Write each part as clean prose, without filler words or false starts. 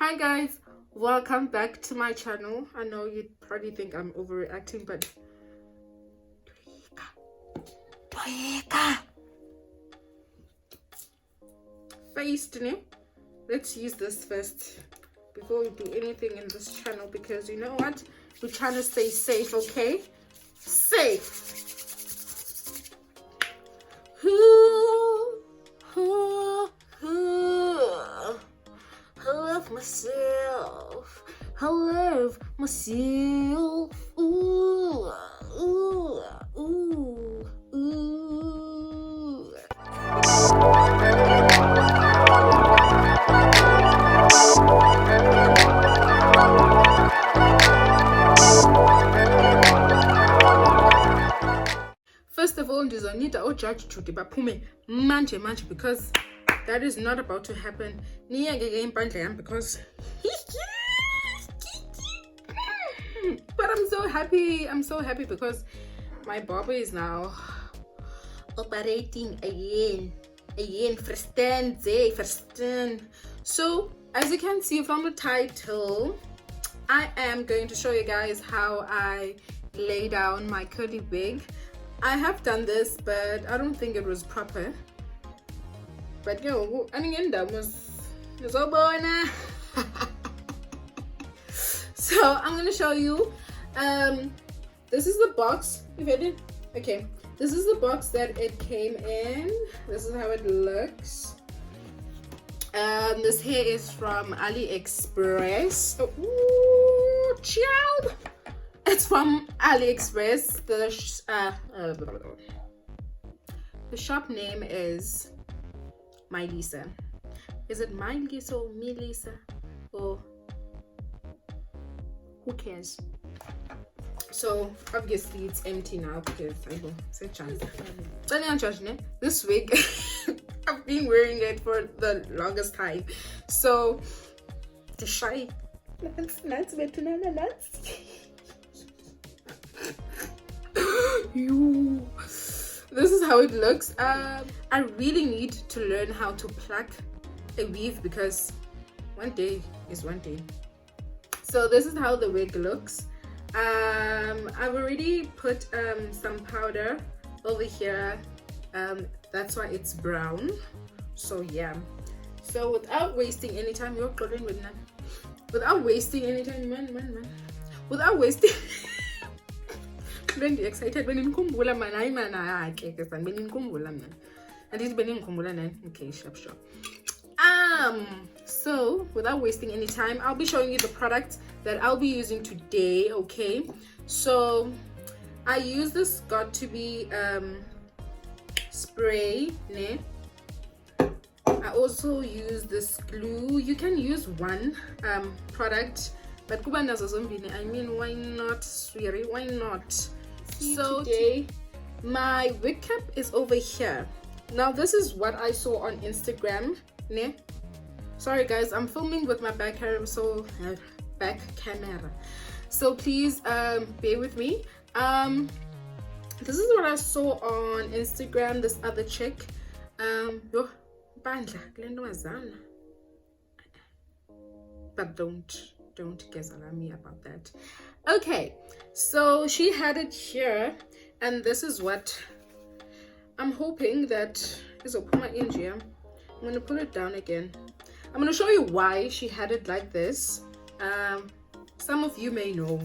Hi guys, welcome back to my channel. I know you probably think I'm overreacting, but faced, let's use this first before we do anything in this channel, because you know what, we're trying to stay safe. Okay, safe. I love myself. I love myself. Ooh, ooh, ooh, ooh. First of all, ndizonida ojudge Judy baphume manje because that is not about to happen. Because but I'm so happy because my barber is now operating again verstand. So as you can see from the title, I am going to show you guys how I lay down my curly wig. I have done this, but I don't think it was proper. But yo, I think was so I'm gonna show you. This is the box. You read it? Okay. This is the box that it came in. This is how it looks. This hair is from Aliexpress. Ooh, child. It's from Aliexpress. The shop name is My Lisa. Is it My Lisa or Me Lisa? Or who cares? So obviously it's empty now because I don't say chance. This wig I've been wearing it for the longest time. So the shy nuts. This is how it looks. I really need to learn how to pluck a weave because one day is one day. So this is how the wig looks. I've already put some powder over here. That's why it's brown. So yeah. So without wasting any time, without wasting when excited when in kumbula man I man when in kumbula man and it's been in kumbula nan. Okay, sharp. So without wasting any time, I'll be showing you the product that I'll be using today. Okay, so I use this got to be spray ne. I also use this glue. You can use one product, but I mean, why not, sweetie? Why not? So today my wig cap is over here. Now this is what I saw on Instagram ne. Sorry guys, I'm filming with my back camera, so please bear with me. This is what I saw on Instagram. This other chick, but don't guess me about that. Okay, so she had it here, and this is what I'm hoping that is a Puma India. I'm gonna put it down again. I'm gonna show you why she had it like this. Some of you may know.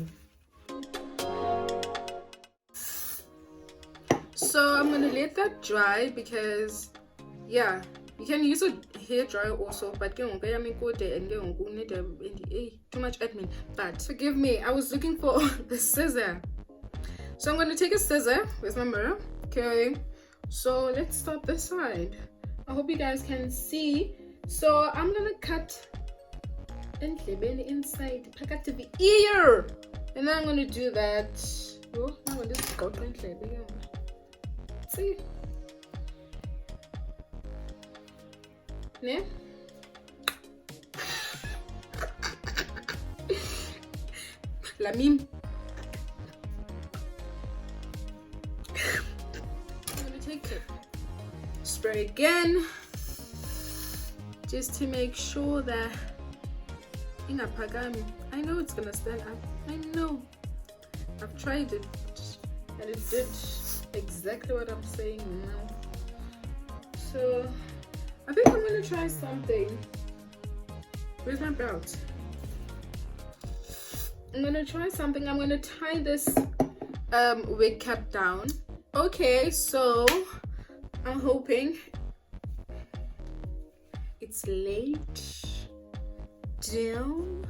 So I'm gonna let that dry because yeah, you can use a hair dryer also, but too much admin. But forgive me, I was looking for the scissor. So I'm gonna take a scissor. Where's my mirror? Okay, so let's start this side. I hope you guys can see. So I'm gonna cut and inside, cut to the ear, and then I'm gonna do that. Oh, now this is got see. Ne? Lamim. I'm gonna take it. Spray again, just to make sure that ingaphakami. I know it's gonna stand up. I know. I've tried it and it did exactly what I'm saying now. So I think I'm gonna try something. Where's my belt? I'm gonna try something. I'm gonna tie this wig cap down. Okay, so I'm hoping it's laid down.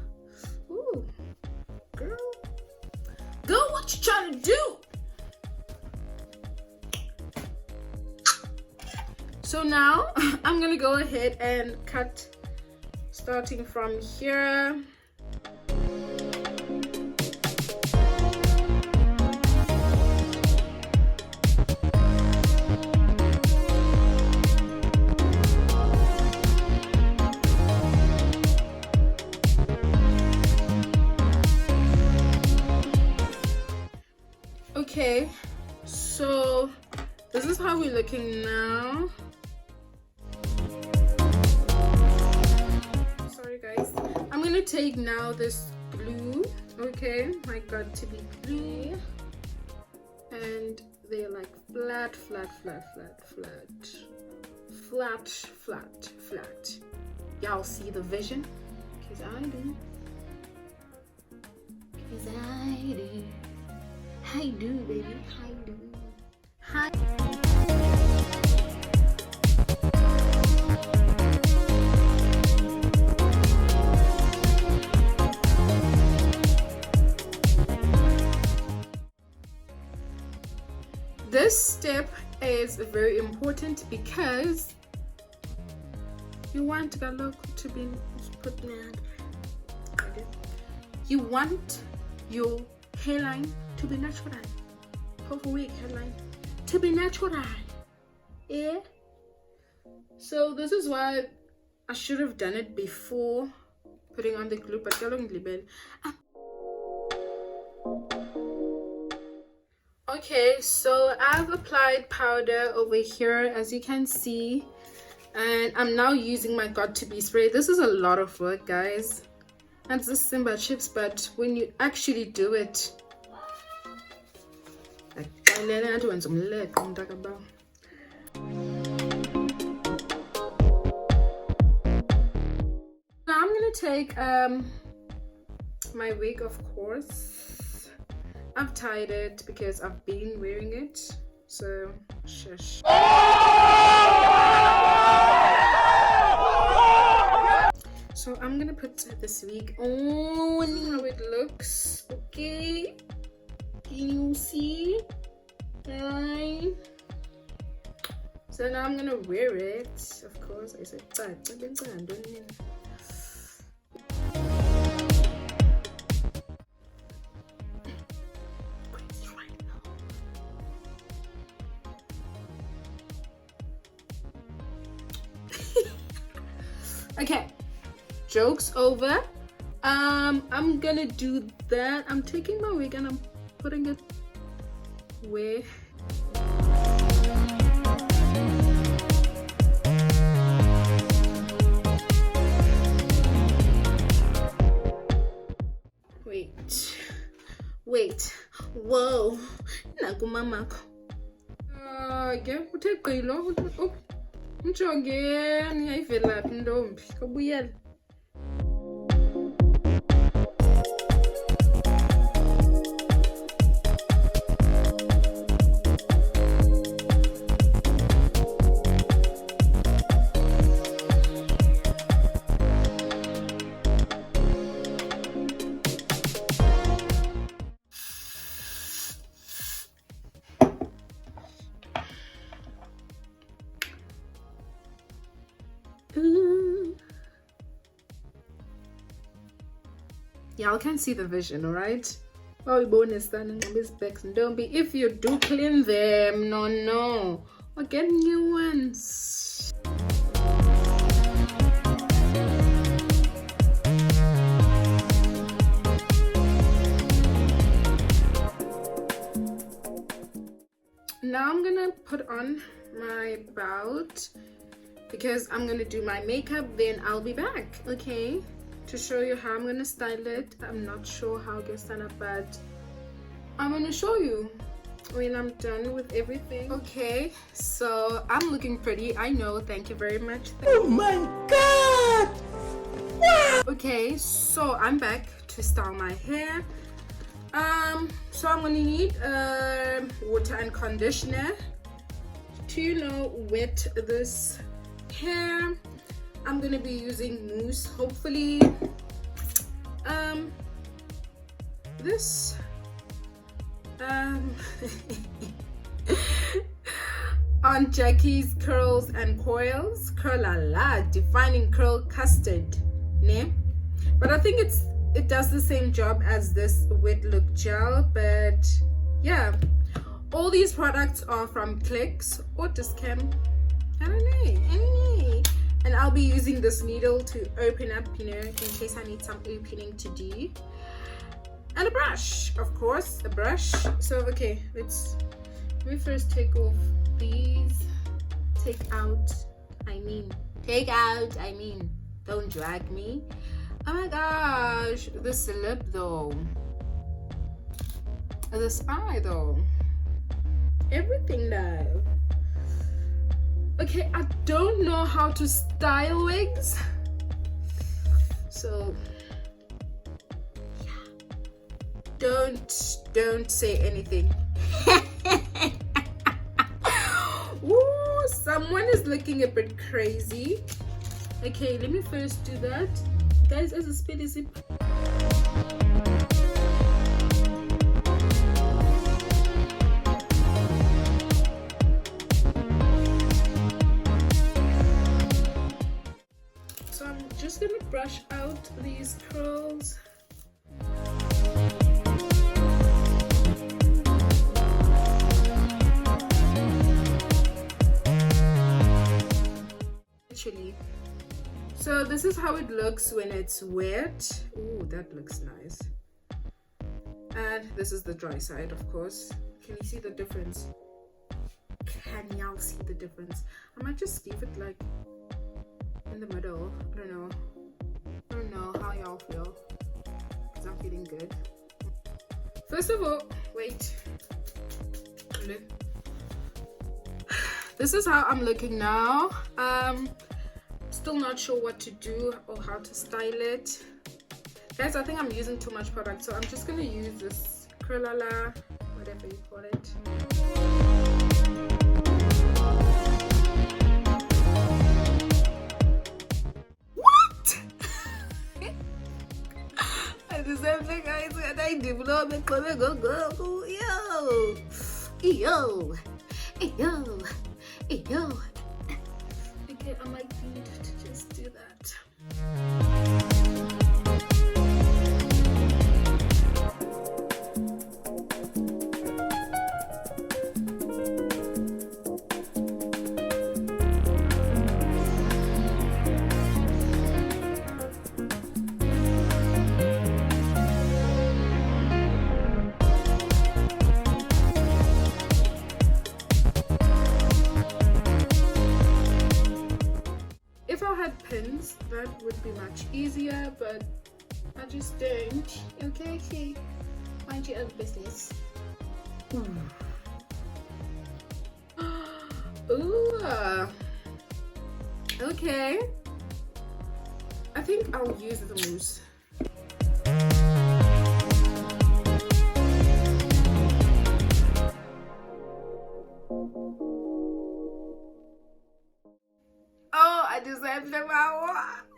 Ooh, girl, what you trying to do? So now I'm gonna go ahead and cut, starting from here. Okay, so this is how we're looking now. Sorry guys, I'm gonna take now this glue. Okay, my got to be glue, and they're like flat. Y'all see the vision? Cause I do. I do, baby. I do. Hi. This step is very important because you want Galok to be put mad. You want your hairline to be natural. Wig hairline to be natural. Yeah. So this is why I should have done it before putting on the glue, but okay, so I've applied powder over here, as you can see, and I'm now using my got to be spray. This is a lot of work, guys. And this Simba chips, but when you actually do it, now I'm gonna take my wig, of course. I've tied it because I've been wearing it, so shush. So I'm gonna put this wig on, how it looks. Okay, can you see? Right. So now I'm gonna wear it, of course. I said okay, jokes over. I'm gonna do that. I'm taking my wig and I'm putting it where wait, whoa, nakumamako. Ke uthe qilo mjongeni ayivelaphi ntombi kabuyela. Y'all can see the vision, alright? Oh, bonus standing on these bags, and don't be, if you do clean them, no, or get new ones. Now I'm gonna put on my belt because I'm gonna do my makeup, then I'll be back. Okay, to show you how I'm gonna style it. I'm not sure how to stand up, but I'm gonna show you when I'm done with everything. Okay, so I'm looking pretty, I know. Thank you very much. Oh my god! Wow. Okay, so I'm back to style my hair. So I'm gonna need water and conditioner to wet this hair. I'm gonna be using mousse, hopefully. This Aunt Jackie's curls and coils, defining curl custard, ne? But I think it does the same job as this wet look gel. But yeah, all these products are from Clicks or Dischem. I don't know. And I'll be using this needle to open up, in case I need some opening to do. And a brush, of course, a brush. So okay, let me first take off these. Take out, I mean, don't drag me. Oh my gosh, this lip though, this eye though, everything though. Okay, I don't know how to style wigs, so don't say anything. Ooh, someone is looking a bit crazy. Okay, let me first do that, guys. As a speed is it. So I'm just gonna brush out these curls. So this is how it looks when it's wet. Ooh, that looks nice. And this is the dry side, of course. Can you see the difference? Can y'all see the difference? I might just leave it like in the middle. I don't know how y'all feel, because I'm feeling good. First of all, wait. Look. This is how I'm looking now. Still not sure what to do or how to style it, guys. I think I'm using too much product, so I'm just gonna use this curlala, whatever you call it. What? I deserve the guys that I develop it. Go. Yo. Okay, I might need to just do that. If I had pins, that would be much easier, but I just don't. Okay, mind your own business. Ooh. Okay, I think I'll use the mousse. I deserve the power.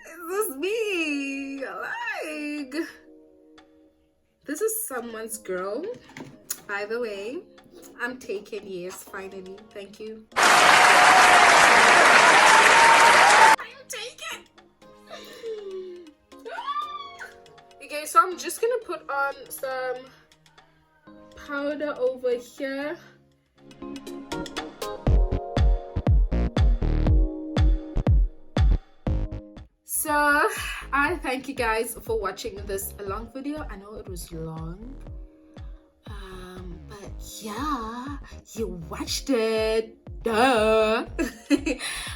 Is this me? Like, this is someone's girl, by the way. I'm taken. Yes, finally. Thank you. I'm taken. Okay, so I'm just gonna put on some powder over here. So I thank you guys for watching this long video. I know it was long, but yeah, you watched it. Duh.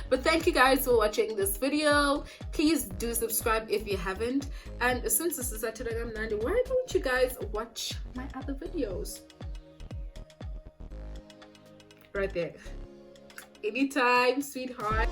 But thank you guys for watching this video. Please do subscribe if you haven't, and since this is Saturday Nandi, why don't you guys watch my other videos right there? Anytime, sweetheart.